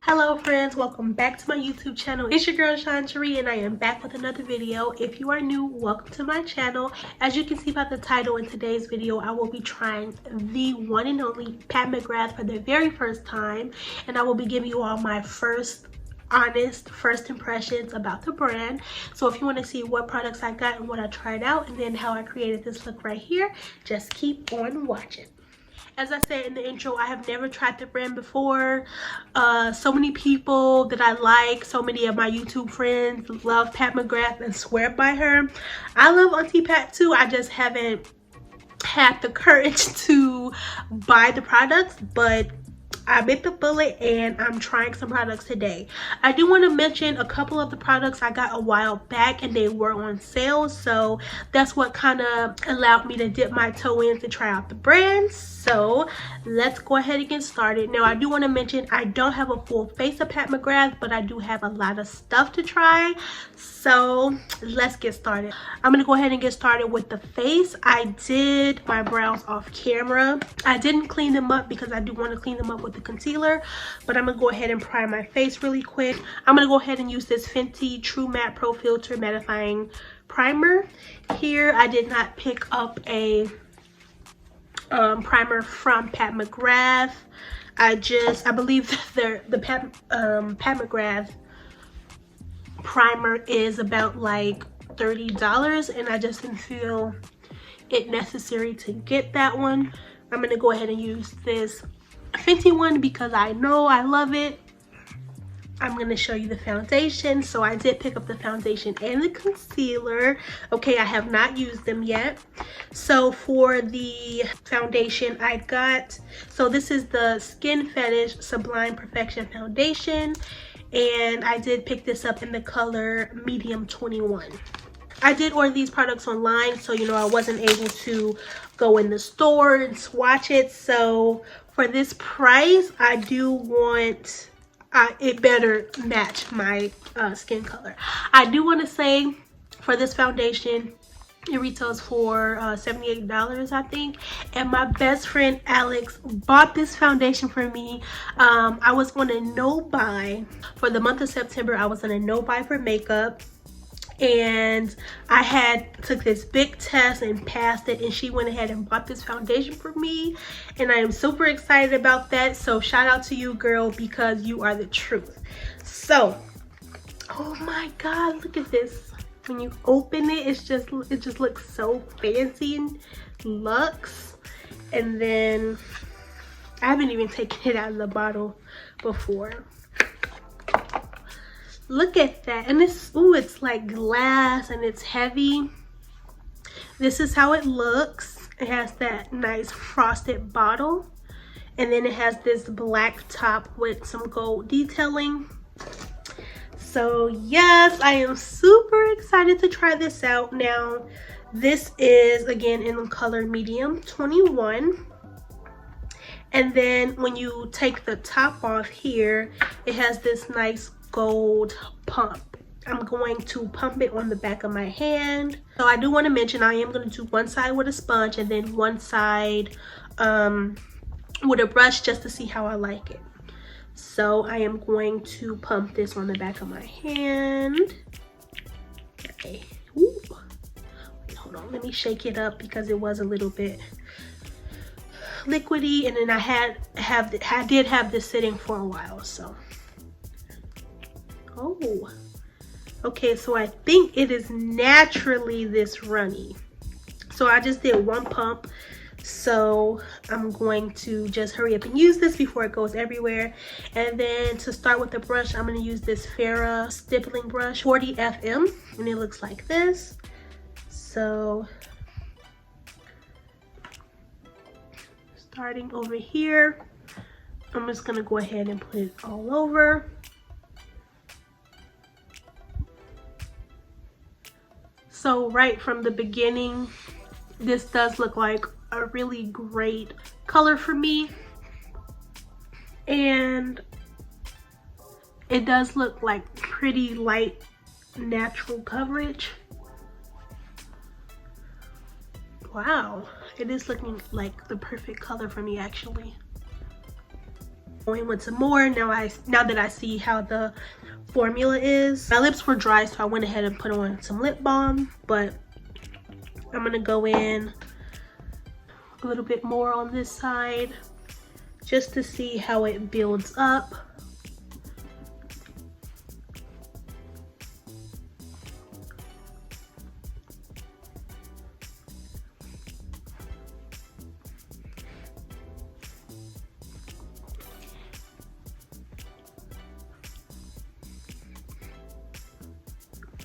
Hello friends, welcome back to my YouTube channel. It's your girl Sheree and I am back with another video. If you are new, welcome to my channel. As you can see by the title, in today's video I will be trying the one and only Pat McGrath for the very first time, and I will be giving you all my honest first impressions about the brand. So if you want to see what products I got and what I tried out and then how I created this look right here, just keep on watching. As I said in the intro, I have never tried the brand before. So many people that I like, so many of my YouTube friends love Pat McGrath and swear by her. I love Auntie Pat too. I just haven't had the courage to buy the products, but I bit the bullet and I'm trying some products today. I do want to mention a couple of the products I got a while back and they were on sale, so that's what kind of allowed me to dip my toe in to try out the brands. So let's go ahead and get started. Now I do want to mention I don't have a full face of Pat McGrath, but I do have a lot of stuff to try, so let's get started. I'm gonna go ahead and get started with the face. I did my brows off camera. I didn't clean them up because I do want to clean them up with the concealer, but I'm gonna go ahead and prime my face really quick. I'm gonna go ahead and use this Fenty True Matte Pro Filter Mattifying Primer. Here I did not pick up a primer from Pat McGrath. I believe the Pat McGrath primer is about like $30 and I just didn't feel it necessary to get that one. I'm gonna go ahead and use this Fenty one because I know I love it. I'm gonna show you the foundation. So I did pick up the foundation and the concealer. Okay, I have not used them yet. So for the foundation I got, so this is the Skin Fetish Sublime Perfection Foundation, and I did pick this up in the color medium 21. I did order these products online, so you know I wasn't able to go in the store and swatch it. So for this price, I do want it better match my skin color. I do want to say for this foundation, it retails for $78, I think, and my best friend Alex bought this foundation for me. I was on a no buy for the month of September. I was on a no buy for makeup, and I took this big test and passed it, and she went ahead and bought this foundation for me, and I am super excited about that. So shout out to you, girl, because you are the truth. So oh my god, look at this. When you open it, it just looks so fancy and luxe. And then I haven't even taken it out of the bottle before. Look at that. And it's like glass and it's heavy. This is how it looks. It has that nice frosted bottle, and then it has this black top with some gold detailing. So yes, I am super excited to try this out. Now this is again in the color medium 21, and then when you take the top off here, it has this nice gold pump. I'm going to pump it on the back of my hand. So I do want to mention I am going to do one side with a sponge and then one side with a brush just to see how I like it. So I am going to pump this on the back of my hand. Okay. Ooh. Hold on, let me shake it up because it was a little bit liquidy, and then I did have this sitting for a while. So oh, okay, so I think it is naturally this runny. So I just did one pump. So I'm going to just hurry up and use this before it goes everywhere. And then to start with the brush, I'm going to use this Farrah stippling brush 40 FM, and it looks like this. So starting over here, I'm just going to go ahead and put it all over. So right from the beginning, this does look like a really great color for me, and it does look like pretty light natural coverage. Wow, it is looking like the perfect color for me actually. Going with some more now that I see how the formula is. My lips were dry, so I went ahead and put on some lip balm, but I'm gonna go in a little bit more on this side just to see how it builds up.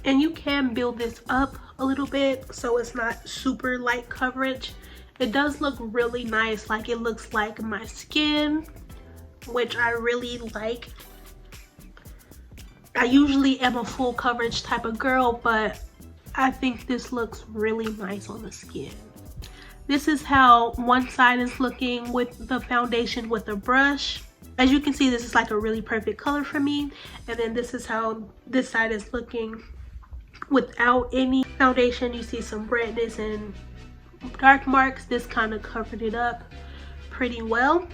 And you can build this up a little bit so it's not super light coverage. It does look really nice, like it looks like my skin, which I really like. I usually am a full coverage type of girl, but I think this looks really nice on the skin. This is how one side is looking with the foundation with a brush. As you can see, this is like a really perfect color for me. And then this is how this side is looking without any foundation. You see some redness and dark marks. This kind of covered it up pretty well.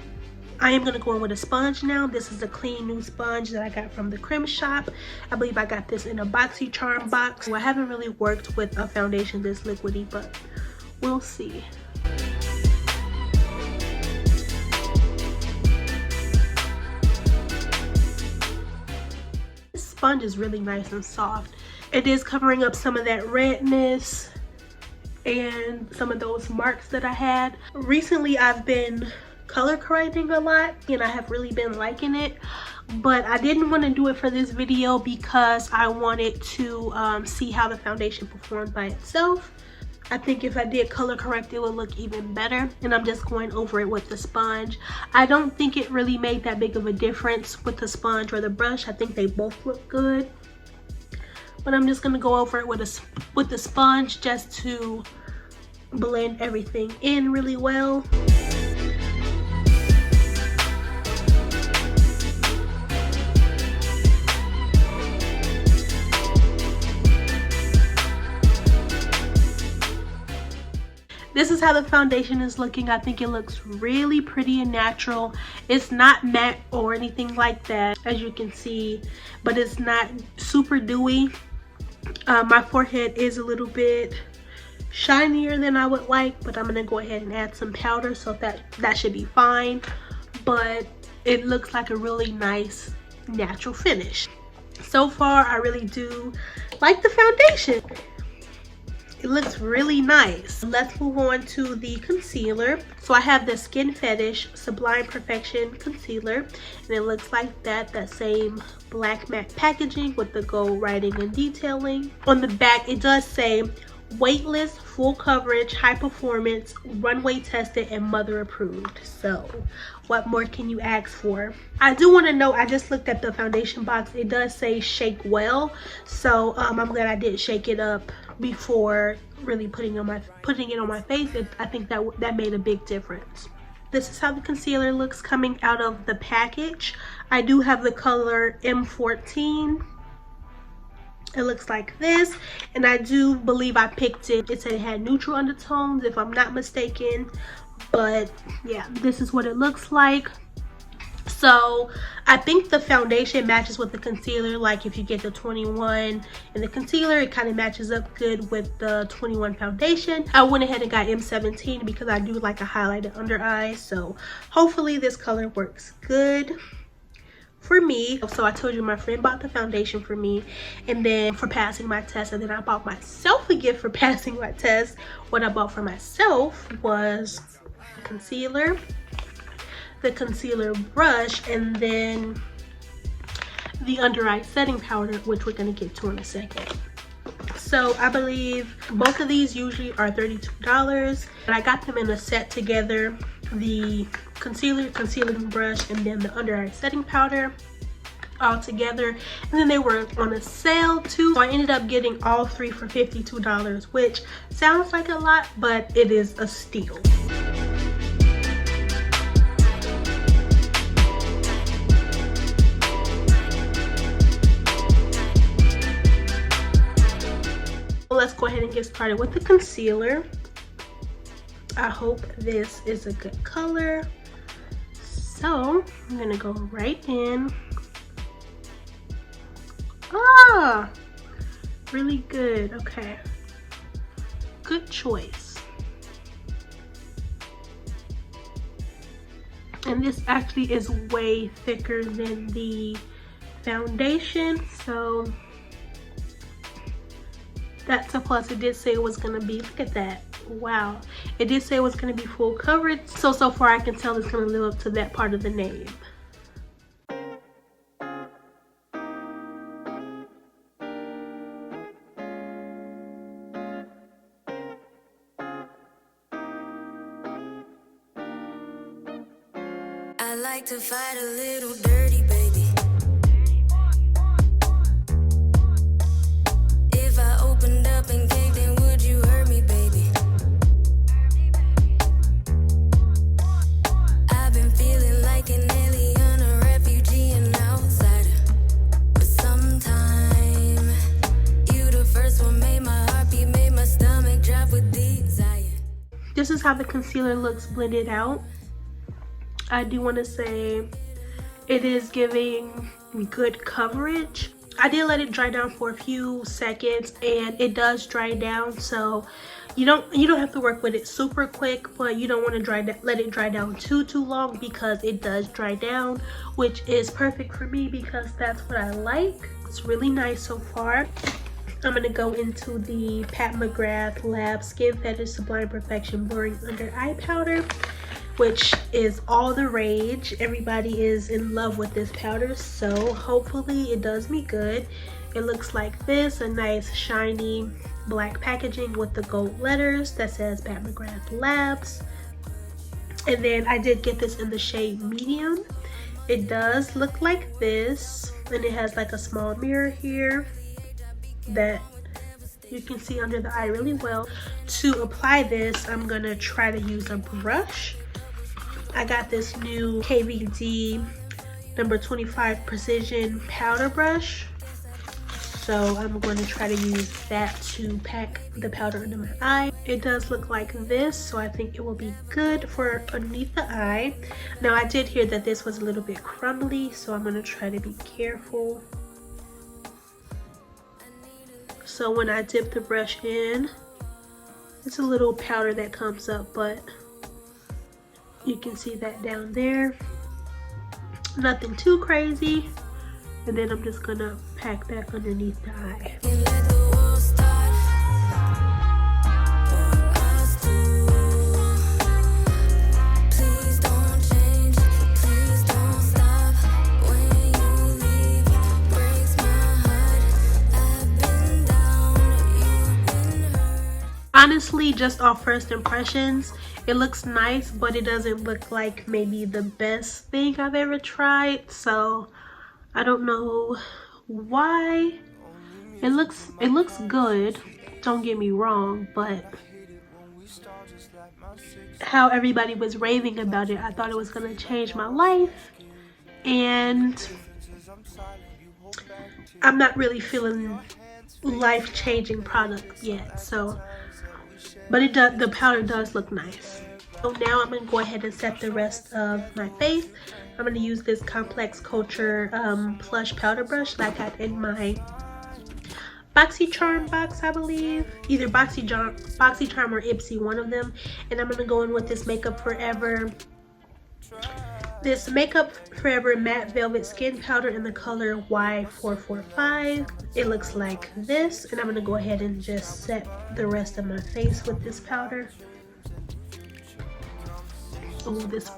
I am going to go in with a sponge now. This is a clean new sponge that I got from the Creme Shop. I believe I got this in a Bossy charm box. I haven't really worked with a foundation this liquidy, but we'll see. This sponge is really nice and soft. It is covering up some of that redness and some of those marks that I had. Recently, I've been color correcting a lot and I have really been liking it, but I didn't want to do it for this video because I wanted to see how the foundation performed by itself. I think if I did color correct, it would look even better, and I'm just going over it with the sponge. I don't think it really made that big of a difference with the sponge or the brush. I think they both look good. But I'm just gonna go over it with the sponge just to blend everything in really well. This is how the foundation is looking. I think it looks really pretty and natural. It's not matte or anything like that, as you can see, but it's not super dewy. My forehead is a little bit shinier than I would like, but I'm gonna go ahead and add some powder, so that should be fine. But it looks like a really nice natural finish. So far, I really do like the foundation. It looks really nice. Let's move on to the concealer. So I have the Skin Fetish Sublime Perfection Concealer, and it looks like that same black matte packaging with the gold writing and detailing. On the back, it does say weightless, full coverage, high performance, runway tested, and mother approved. So what more can you ask for? I do want to know, I just looked at the foundation box. It does say shake well, so I'm glad I did shake it up before really putting it on my face. I think that made a big difference. This is how the concealer looks coming out of the package. I do have the color M14. It looks like this, and I do believe I picked it. It said it had neutral undertones, if I'm not mistaken. But yeah, this is what it looks like. So I think the foundation matches with the concealer. Like if you get the 21 in the concealer, it kind of matches up good with the 21 foundation. I went ahead and got M17 because I do like a highlighted under eye. So hopefully this color works good for me. So I told you my friend bought the foundation for me, and then for passing my test, and then I bought myself a gift for passing my test. What I bought for myself was concealer, the concealer brush, and then the under eye setting powder, which we're going to get to in a second. So I believe both of these usually are $32, and I got them in a set together. The concealing brush, and then the under eye setting powder all together, and then they were on a sale too, so I ended up getting all three for $52, which sounds like a lot, but it is a steal. Let's go ahead and get started with the concealer. I hope this is a good color. So I'm gonna go right in. Ah, really good. Okay, good choice. And this actually is way thicker than the foundation, so that's a plus. It did say it was gonna be, look at that, wow, it did say it was gonna be full coverage, so far I can tell it's gonna live up to that part of the name. I like to fight a little dirty, baby. If I opened up and caved in, would you hurt me, baby? I've been feeling like an alien, a refugee, an outsider. But sometime, you the first one made my heart beat, made my stomach drop with desire. This is how the concealer looks blended out. I do want to say it is giving good coverage. I did let it dry down for a few seconds, and it does dry down, so you don't have to work with it super quick, but you don't want to let it dry down too long, because it does dry down, which is perfect for me because that's what I like. It's really nice so far. I'm gonna go into the Pat McGrath Lab Skin Fetish Sublime Perfection Blurring Under Eye Powder, which is all the rage. Everybody is in love with this powder, so hopefully it does me good. It looks like this, a nice shiny black packaging with the gold letters that says Pat McGrath Labs. And then I did get this in the shade medium. It does look like this, and it has like a small mirror here that you can see under the eye really well. To apply this, I'm gonna try to use a brush. I got this new KVD number 25 precision powder brush, so I'm going to try to use that to pack the powder under my eye. It does look like this, so I think it will be good for underneath the eye. Now I did hear that this was a little bit crumbly, so I'm going to try to be careful. So when I dip the brush in, it's a little powder that comes up, but you can see that down there. Nothing too crazy. And then I'm just gonna pack that underneath the eye. Honestly, just off first impressions, it looks nice, but it doesn't look like maybe the best thing I've ever tried. So I don't know why. It looks good, don't get me wrong, but how everybody was raving about it, I thought it was gonna change my life, and I'm not really feeling life-changing product yet. So, but it does, the powder does look nice. So now I'm gonna go ahead and set the rest of my face. I'm gonna use this Complex Culture Plush powder brush that I got in my BoxyCharm box, I believe. Either BoxyCharm or Ipsy, one of them. And I'm gonna go in with this Makeup Forever Matte Velvet Skin Powder in the color Y445. It looks like this, and I'm gonna go ahead and just set the rest of my face with this powder. Oh, this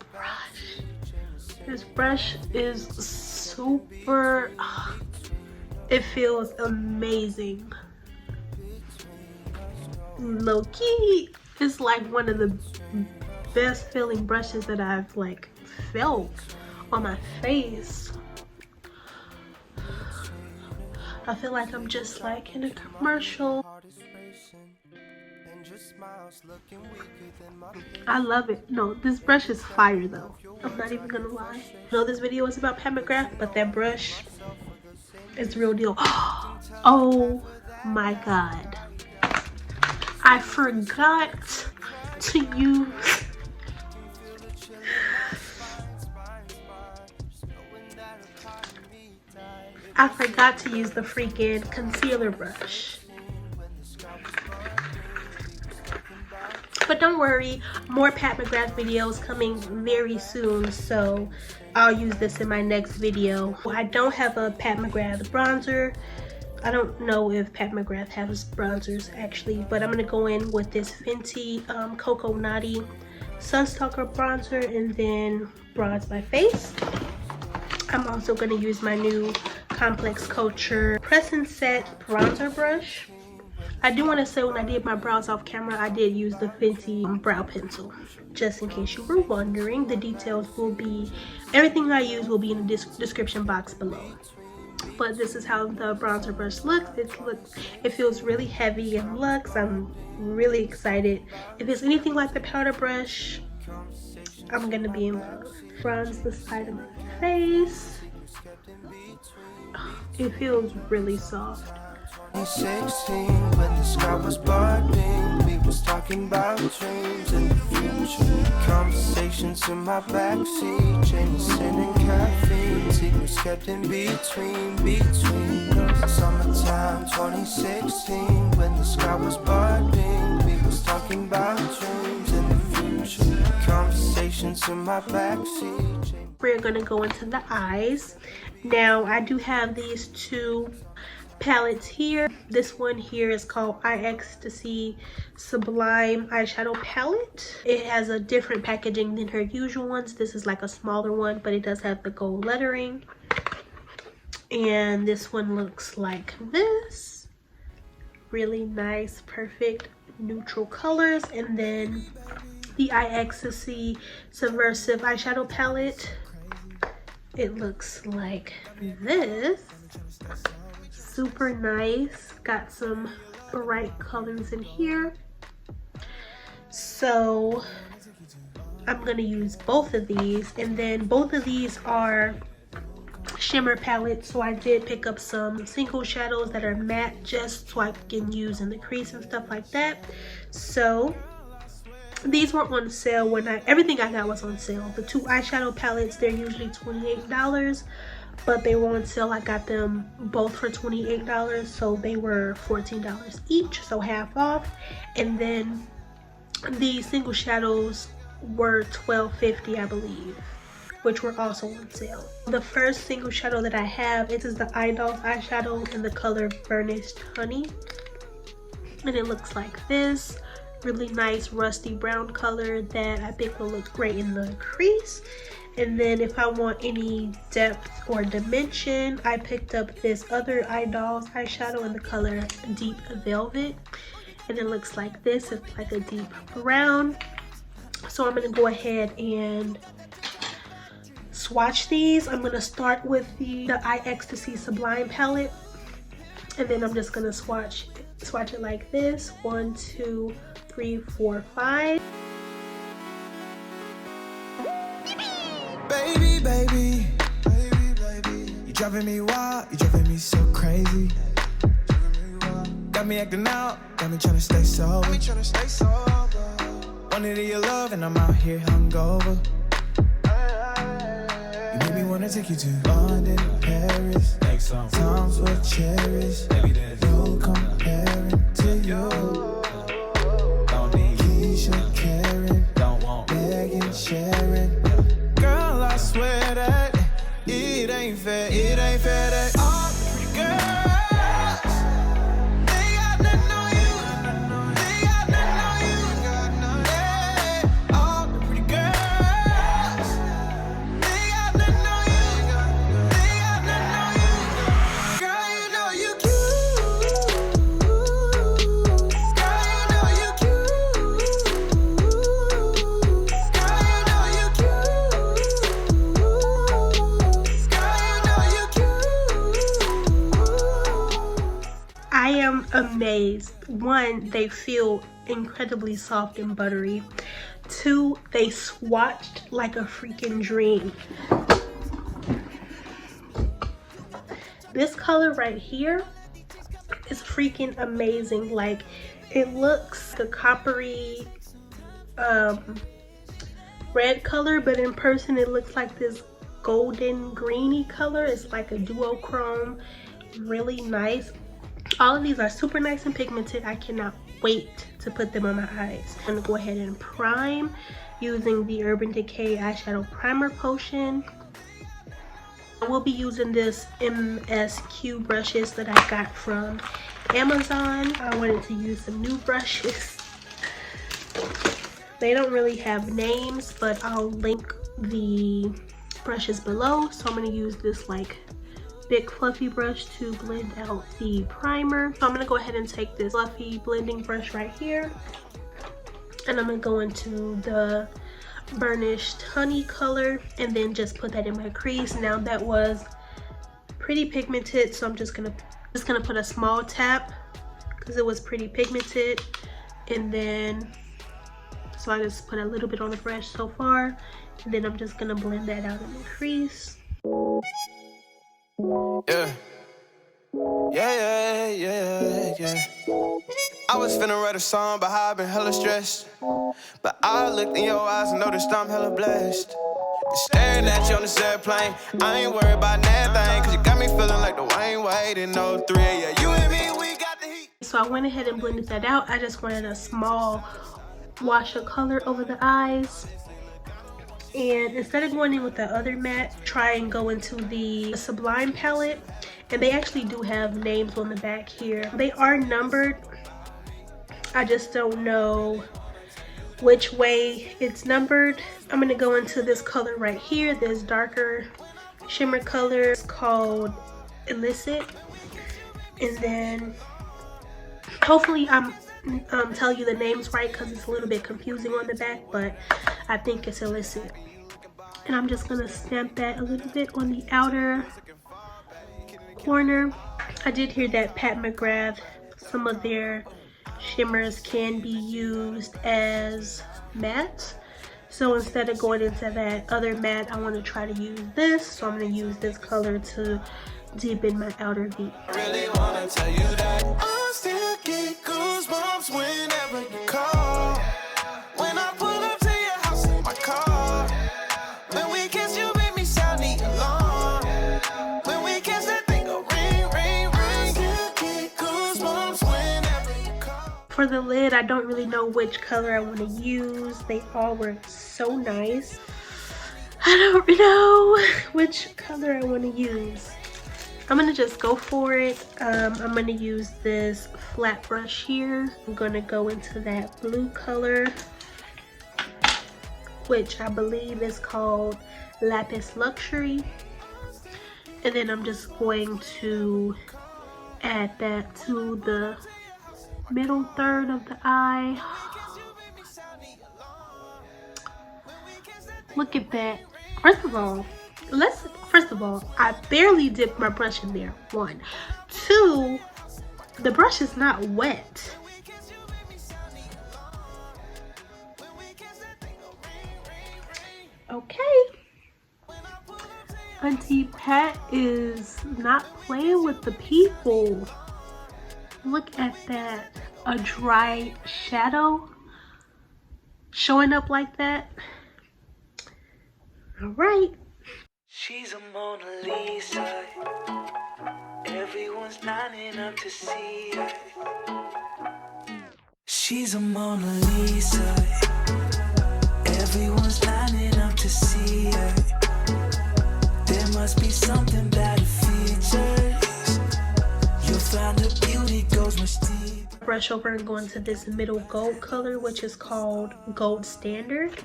brush is super, it feels amazing. Low key, it's like one of the best feeling brushes that I've like felt on my face. I feel like I'm just like in a commercial. I love it. No, this brush is fire though. I'm not even gonna lie. I know this video is about Pat McGrath, but that brush is the real deal. Oh my god. I forgot to use I forgot to use the freaking concealer brush. But don't worry, more Pat McGrath videos coming very soon, so I'll use this in my next video. I don't have a Pat McGrath bronzer. I don't know if Pat McGrath has bronzers actually, but I'm gonna go in with this Fenty Coco Naughty Sun Stalk'r bronzer and then bronze my face. I'm also gonna use my new Complex Culture Press and Set bronzer brush. I do want to say when I did my brows off camera, I did use the Fenty brow pencil. Just in case you were wondering, the details will be, everything I use will be in the description box below. But this is how the bronzer brush looks. It feels really heavy in looks. I'm really excited. If it's anything like the powder brush, I'm gonna be in love. Bronze the side of my face. It feels really soft. 16 when the sky was burning, we was talking about dreams and the future. Conversations in my backseat, Jameson and caffeine. Secrets kept in between us. Summertime 2016 when the sky was burning, we was talking about dreams and the future. Conversations in my backseat. We're gonna go into the eyes. Now I do have these two palettes here. This one here is called Ecstasy Sublime Eyeshadow Palette. It has a different packaging than her usual ones. This is like a smaller one, but it does have the gold lettering. And this one looks like this. Really nice, perfect neutral colors. And then the Ecstasy Subversive Eyeshadow Palette. It looks like this. Super nice, got some bright colors in here. So I'm gonna use both of these, and then both of these are shimmer palettes, so I did pick up some single shadows that are matte just so I can use in the crease and stuff like that. So these were on sale when everything I got was on sale. The two eyeshadow palettes, they're usually $28, but they were on sale. I got them both for $28, so they were $14 each, so half off. And then the single shadows were $12.50, I believe, which were also on sale. The first single shadow that I have, it is the Dols eyeshadow in the color Burnished Honey, and it looks like this. Really nice rusty brown color that I think will look great in the crease. And then if I want any depth or dimension, I picked up this other Dols eyeshadow in the color Deep Velvet, and it looks like this. It's like a deep brown. So I'm gonna go ahead and swatch these. I'm gonna start with the Ecstasy Sublime Palette, and then I'm just gonna swatch it like this. 1, 2, 3, 4, 5. Baby, baby, you driving me wild, you driving me so crazy. Got me acting out, got me trying to stay sober. Wanted your love and I'm out here hungover. You made me wanna take you to London, Paris. Times were cherished, no comparing to you. Karen, don't want Megan, Sharon. Girl, I swear that it ain't fair that all the pretty girls, they got nothing on you, they got nothing on you, yeah. All the pretty girls, they got nothing on you, they got nothing on you. Girl, you know you cute. Girl, you know you cute. I am amazed. 1, they feel incredibly soft and buttery. 2, they swatched like a freaking dream. This color right here is freaking amazing. Like, it looks the coppery red color, but in person it looks like this golden greeny color. It's like a duochrome, really nice. All of these are super nice and pigmented. I cannot wait to put them on my eyes. I'm gonna go ahead and prime using the Urban Decay eyeshadow primer potion. I will be using this MSQ brushes that I got from Amazon. I wanted to use some new brushes. They don't really have names, but I'll link the brushes below. So I'm going to use this like big fluffy brush to blend out the primer. So I'm going to go ahead and take this fluffy blending brush right here, and I'm going to go into the Burnished honey color and then just put that in my crease. Now that was pretty pigmented, so I'm just gonna put a small tap because it was pretty pigmented, and then so I just put a little bit on the brush so far, and then I'm just gonna blend that out in the crease. Yeah. I was finna write a song, but how I been hella stressed. But I looked in your eyes and noticed I'm hella blessed. Staring at you on this airplane, I ain't worried about nothing, cause you got me feeling like the Wayne Wade in 03. Yeah, you and me, we got the heat. So I went ahead and blended that out. I just wanted a small wash of color over the eyes. And instead of going in with the other matte, try and go into the Sublime Palette. And they actually do have names on the back here. They are numbered. I just don't know which way it's numbered. I'm gonna go into this color right here, this darker shimmer color. It's called Illicit. And then hopefully I'm telling you the names right, because it's a little bit confusing on the back, but I think it's Illicit. And I'm just gonna stamp that a little bit on the outer corner. I did hear that Pat McGrath, some of their shimmers can be used as matte. So instead of going into that other matte, I want to try to use this. So I'm going to use this color to deepen my outer V. I really wanna tell you that I still get goosebumps whenever you call. When I pull up to your house in my car. When we kiss, you make me sound the alarm. When we kiss, that thing go ring, ring, ring. Still get goosebumps whenever you call. For the lid, I don't really know which color I want to use. They all were so nice. I don't know which color I want to use. I'm gonna just go for it. I'm gonna use this flat brush here. I'm gonna go into that blue color, which I believe is called Lapis Luxury. And then I'm just going to add that to the middle third of the eye. Look at that. First of all, I barely dipped my brush in there. 1. 2, the brush is not wet. Okay. Auntie Pat is not playing with the people. Look at that. A dry shadow showing up like that. All right. She's a Mona Lisa. Everyone's lining up to see her. She's a Mona Lisa. Everyone's lining up to see her. There must be something about her features. You'll find her beauty goes much deeper. Brush over and go into this middle gold color, which is called Gold Standard.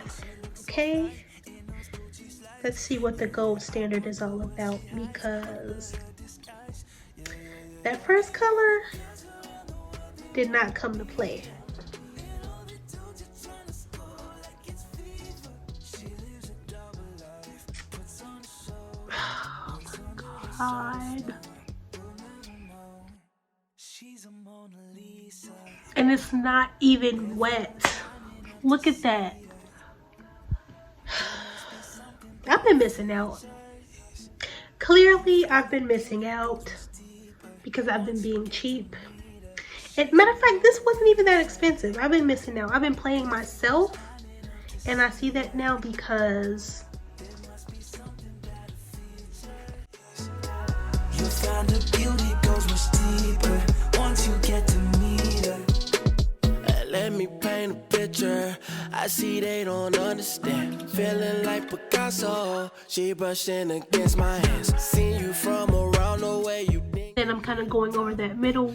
Okay. Let's see what the Gold Standard is all about, because that first color did not come to play. Oh my God. And it's not even wet. Look at that. I've been missing out. Clearly, I've been missing out because I've been being cheap. And matter of fact, this wasn't even that expensive. I've been missing out. I've been playing myself, and I see that now because find the beauty goes much deeper once you get to meet her. Let me paint a picture. I see they don't understand. Feeling like Picasso. She brushing against my hands. See you from around the way you think. And I'm kind of going over that middle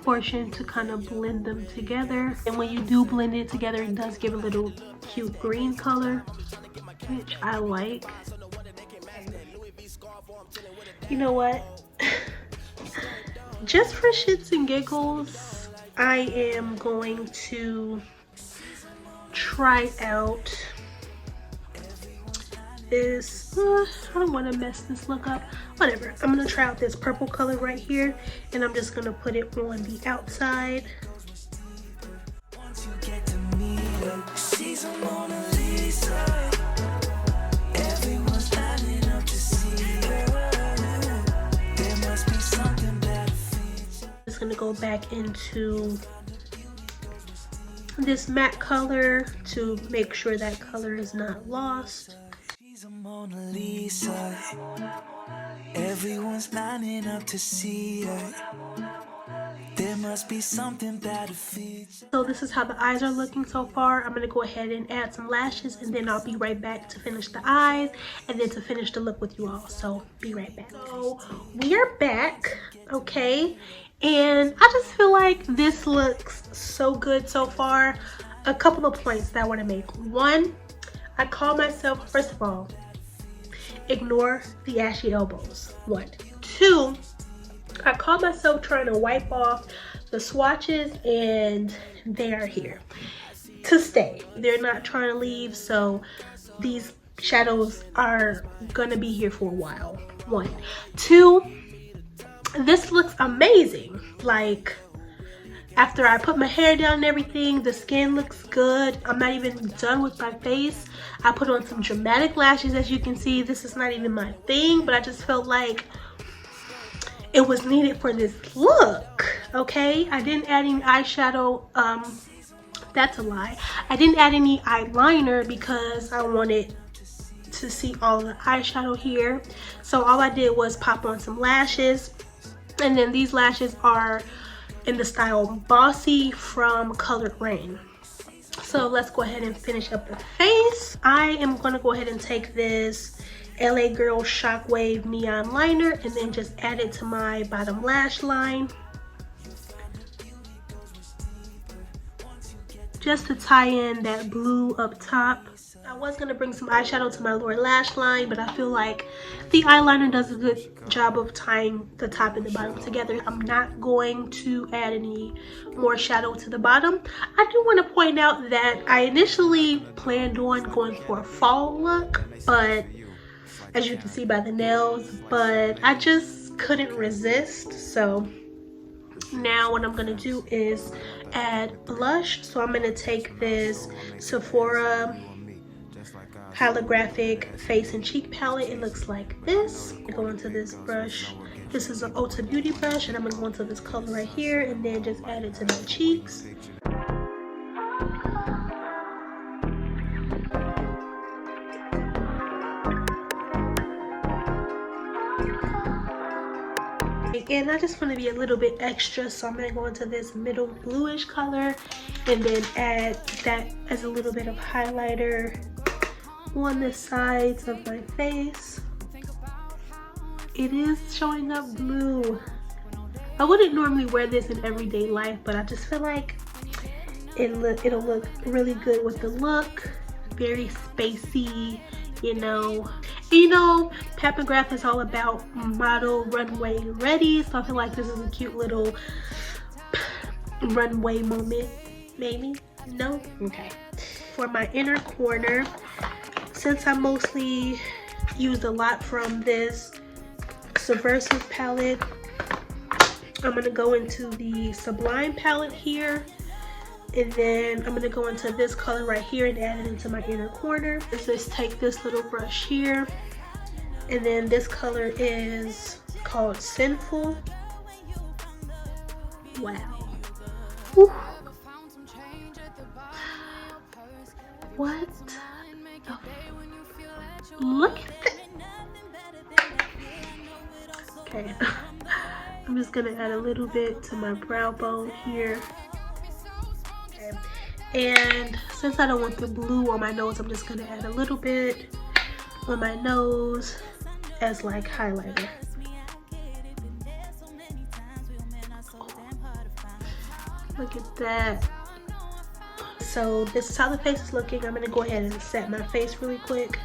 portion to kind of blend them together. And when you do blend it together, it does give a little cute green color, which I like. You know what? Just for shits and giggles, I am going to try out this. I don't want to mess this look up. Whatever. I'm going to try out this purple color right here, and I'm just going to put it on the outside. Once you get to meet her, she's a Mona Lisa. Everyone's lining up to see her. There must be something better. Just going to go back into this matte color to make sure that color is not lost. She's a Mona Lisa. Everyone's lining up to see her. There must be something better feature. So this is how the eyes are looking so far. I'm going to go ahead and add some lashes, and then I'll be right back to finish the eyes and then to finish the look with you all. So be right back. So we are back, okay? And I just feel like this looks so good so far. A couple of points that I want to make. One, I call myself, first of all, ignore the ashy elbows. One. Two, I call myself trying to wipe off the swatches, and they are here to stay. They're not trying to leave, so these shadows are gonna be here for a while. One. Two, this looks amazing. Like, after I put my hair down and everything, the skin looks good. I'm not even done with my face. I put on some dramatic lashes, as you can see. This is not even my thing, but I just felt like it was needed for this look, okay? I didn't add any eyeshadow. That's a lie. I didn't add any eyeliner because I wanted to see all the eyeshadow here. So all I did was pop on some lashes. And then these lashes are in the style Bossy from Raine. So let's go ahead and finish up the face. I am going to go ahead and take this LA Girl Shockwave Neon Liner and then just add it to my bottom lash line. Just to tie in that blue up top. I was going to bring some eyeshadow to my lower lash line, but I feel like the eyeliner does a good job of tying the top and the bottom together. I'm not going to add any more shadow to the bottom. I do want to point out that I initially planned on going for a fall look, but as you can see by the nails, but I just couldn't resist. So now what I'm going to do is add blush. So I'm going to take this Sephora holographic face and cheek palette. It looks like this. I go into this brush. This is an Ulta Beauty brush, and I'm going to go into this color right here and then just add it to my cheeks. And I just want to be a little bit extra, so I'm going to go into this middle bluish color and then add that as a little bit of highlighter on the sides of my face. It is showing up blue. I wouldn't normally wear this in everyday life, but I just feel like it'll look really good with the look. Very spacey, you know. You know, Mcgrath is all about model runway ready, so I feel like this is a cute little runway moment, maybe? No? Okay. For my inner corner, since I mostly used a lot from this Subversive palette, I'm going to go into the Sublime palette here. And then I'm going to go into this color right here and add it into my inner corner. Let's just take this little brush here. And then this color is called Sinful. Wow. Whew. What? Oh. Look at that. Okay. I'm just gonna add a little bit to my brow bone here. Okay. And since I don't want the blue on my nose, I'm just gonna add a little bit on my nose as like highlighter. Look at that. So this is how the face is looking. I'm gonna go ahead and set my face really quick.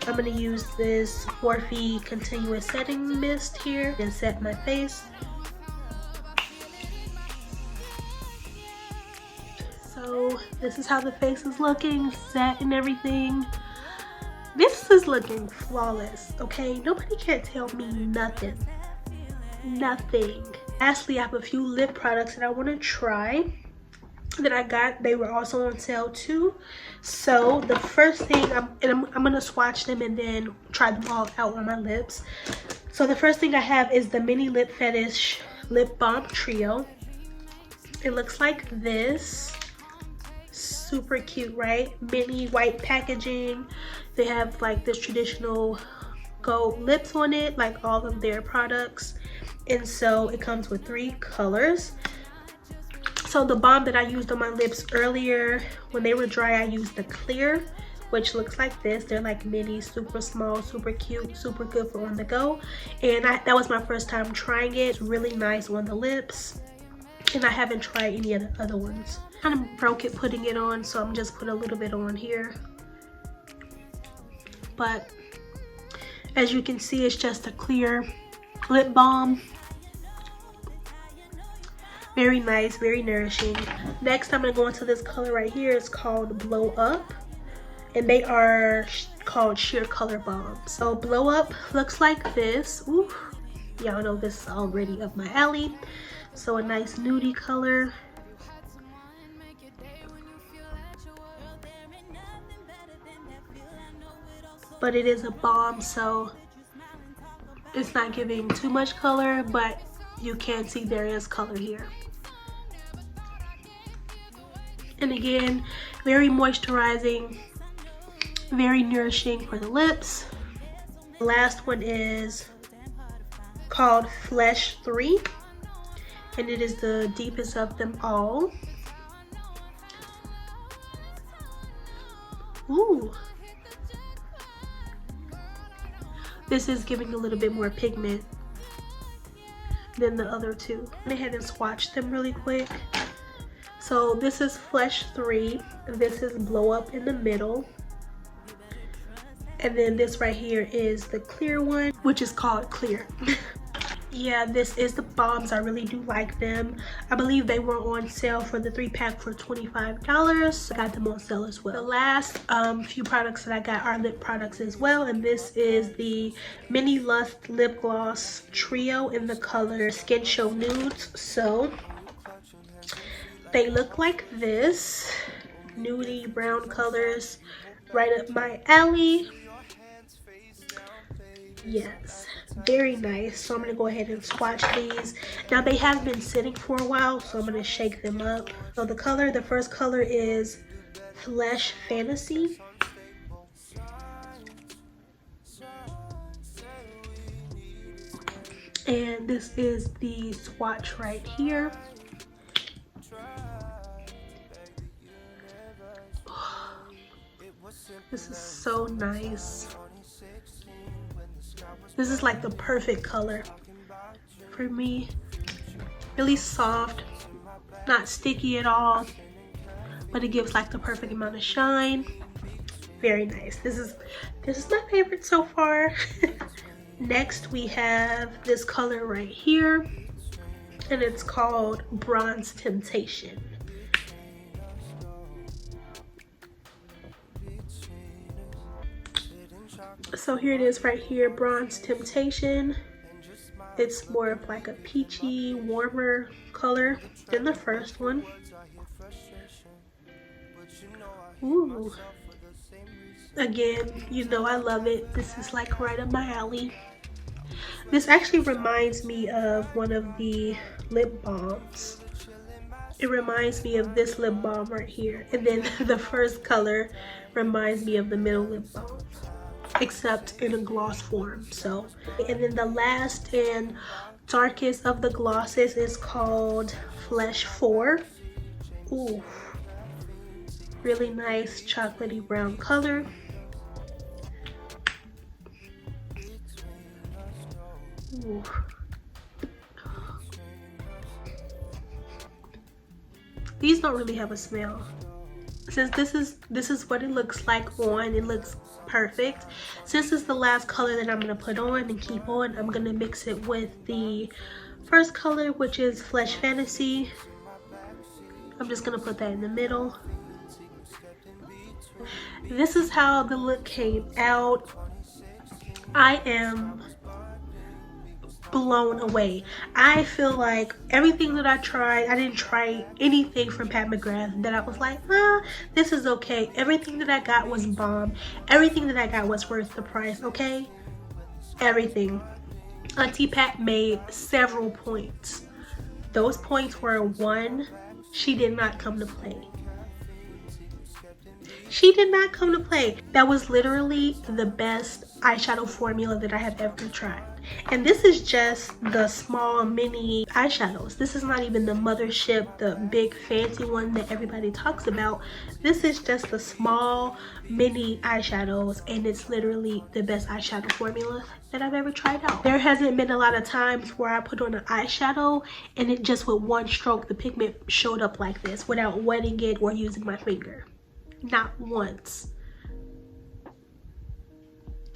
I'm gonna use this Morphe continuous setting mist here and set my face. So this is how the face is looking, set and everything. This is looking flawless, okay? Nobody can't tell me nothing. Nothing. Lastly, I have a few lip products that I want to try that I got. They were also on sale too. So the first thing, I'm gonna swatch them and then try them all out on my lips. So the first thing I have is the Mini Lip Fetish Lip Balm Trio. It looks like this. Super cute, right? Mini white packaging. They have like this traditional gold lips on it, like all of their products. And so it comes with 3 colors. So the balm that I used on my lips earlier, when they were dry, I used the clear, which looks like this. They're like mini, super small, super cute, super good for on the go. And that was my first time trying it. It's really nice on the lips. And I haven't tried any of the other ones. Kind of broke it putting it on, so I'm just put a little bit on here. But as you can see, it's just a clear lip balm. Very nice, very nourishing. Next, I'm gonna go into this color right here. It's called Blow Up, and they are called sheer color balms. So Blow Up looks like this. Ooh, y'all know this is already up my alley. So a nice nudie color. But it is a balm, so it's not giving too much color, but you can see there is color here. And again, very moisturizing, very nourishing for the lips. The last one is called Flesh 3, and it is the deepest of them all. Ooh. This is giving a little bit more pigment than the other two. I went ahead and swatched them really quick. So this is Flesh 3. This is Blow Up in the middle. And then this right here is the clear one, which is called Clear. Yeah, this is the balms. I really do like them. I believe they were on sale for the 3-pack for $25. I got them on sale as well. The last few products that I got are lip products as well, and this is the Mini Lust Lip Gloss Trio in the color Skin Show Nudes. So they look like this. Nudie brown colors, right up my alley. Yes, very nice. So I'm gonna go ahead and swatch these. Now they have been sitting for a while, so I'm gonna shake them up. So the first color is Flesh Fantasy. And this is the swatch right here. This is so nice. This is like the perfect color for me. Really soft, not sticky at all, but it gives like the perfect amount of shine. Very nice. This is my favorite so far. Next we have this color right here, and it's called Bronze Temptation. So here it is right here, Bronze Temptation. It's more of like a peachy, warmer color than the first one. Ooh. Again, you know I love it. This is like right up my alley. This actually reminds me of one of the lip balms. It reminds me of this lip balm right here. And then the first color reminds me of the middle lip balm. except in a gloss form. So, and then the last and darkest of the glosses is called Flesh 4. Ooh, really nice chocolatey brown color. Ooh. These don't really have a smell. Since this is what it looks like on, it looks perfect. Since it's the last color that I'm gonna put on and keep on, I'm gonna mix it with the first color, which is Flesh Fantasy. I'm just gonna put that in the middle. This is how the look came out. I am blown away. I feel like everything that I tried, I didn't try anything from Pat McGrath that I was like, this is okay. Everything that I got was bomb. Everything that I got was worth the price, okay? Everything. Auntie Pat made several points. Those points were: 1, she did not come to play. She did not come to play. That was literally the best eyeshadow formula that I have ever tried. And this is just the small mini eyeshadows. This is not even the mothership, the big fancy one that everybody talks about. This is just the small mini eyeshadows, and it's literally the best eyeshadow formula that I've ever tried out. There hasn't been a lot of times where I put on an eyeshadow and it just with one stroke the pigment showed up like this without wetting it or using my finger. Not once.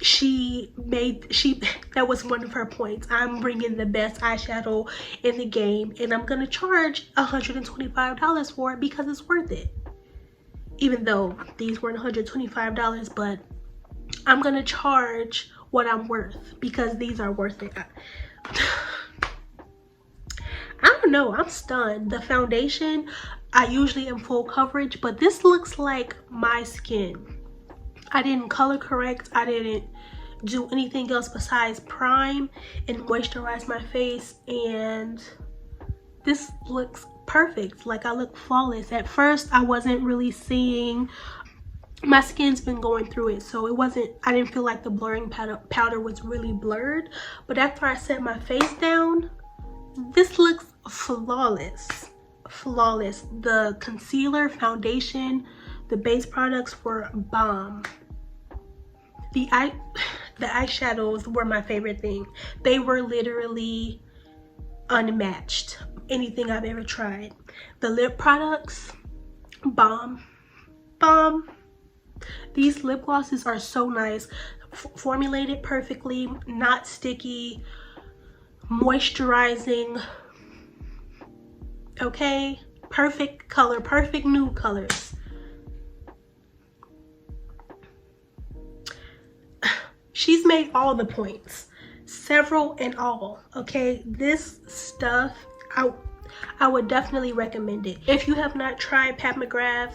That was one of her points. I'm bringing the best eyeshadow in the game, and I'm gonna charge $125 for it because it's worth it. Even though these weren't $125, but I'm gonna charge what I'm worth because these are worth it. I don't know, I'm stunned. The foundation, I usually am full coverage, but this looks like my skin. I didn't color correct. I didn't do anything else besides prime and moisturize my face, and this looks perfect. Like, I look flawless. At first I wasn't really seeing, my skin's been going through it, so I didn't feel like the blurring powder was really blurred, but after I set my face down, this looks flawless. Flawless. The concealer, foundation, the base products were bomb. The eyeshadows were my favorite thing. They were literally unmatched. Anything I've ever tried. The lip products, bomb. Bomb. These lip glosses are so nice. Formulated perfectly, not sticky, moisturizing. Okay, perfect color, perfect nude colors. She's made all the points, several and all. Okay, this stuff, I would definitely recommend it. If you have not tried Pat McGrath,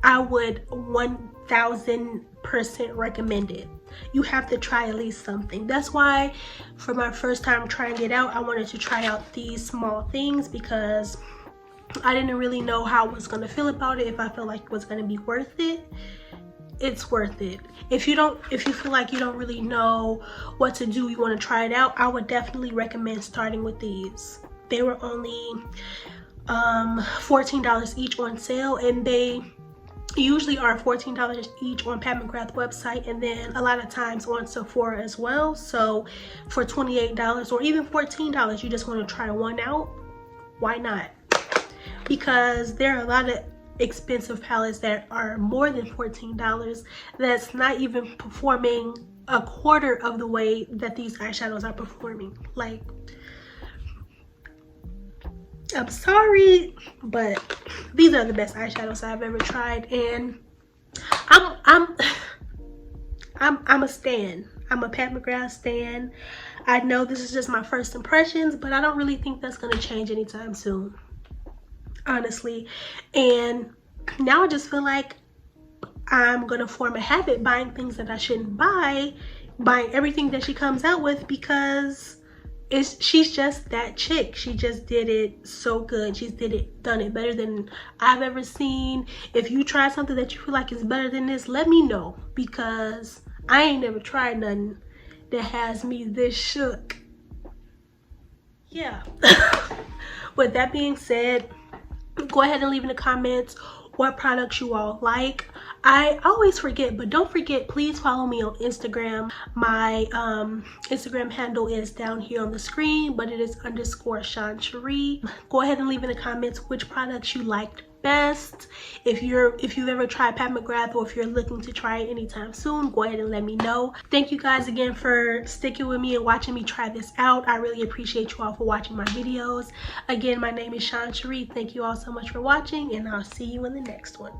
I would 1000% recommend it. You have to try at least something. That's why for my first time trying it out, I wanted to try out these small things because I didn't really know how I was going to feel about it, if I felt like it was going to be worth it. It's worth it. If you feel like you don't really know what to do, you want to try it out, I would definitely recommend starting with these. They were only $14 each on sale, and they usually are $14 each on Pat McGrath website, and then a lot of times on Sephora as well. So for $28 or even $14, you just want to try one out, why not? Because there are a lot of expensive palettes that are more than $14 that's not even performing a quarter of the way that these eyeshadows are performing. Like, I'm sorry, but these are the best eyeshadows I've ever tried, and I'm a stan. I'm a Pat McGrath stan. I know this is just my first impressions, but I don't really think that's going to change anytime soon, honestly. And now I just feel like I'm gonna form a habit buying things that I shouldn't buy, buying everything that she comes out with, because she's just that chick. She just did it so good. She's done it better than I've ever seen. If you try something that you feel like is better than this, let me know, because I ain't never tried nothing that has me this shook. Yeah. With that being said, go ahead and leave in the comments what products you all like. I always forget, but don't forget, please follow me on Instagram. My Instagram handle is down here on the screen, but it is _Sheree. Go ahead and leave in the comments which products you liked best. If you've ever tried Pat McGrath, or if you're looking to try it anytime soon, go ahead and let me know. Thank you guys again for sticking with me and watching me try this out. I really appreciate you all for watching my videos. Again, my name is Sheree. Thank you all so much for watching, and I'll see you in the next one.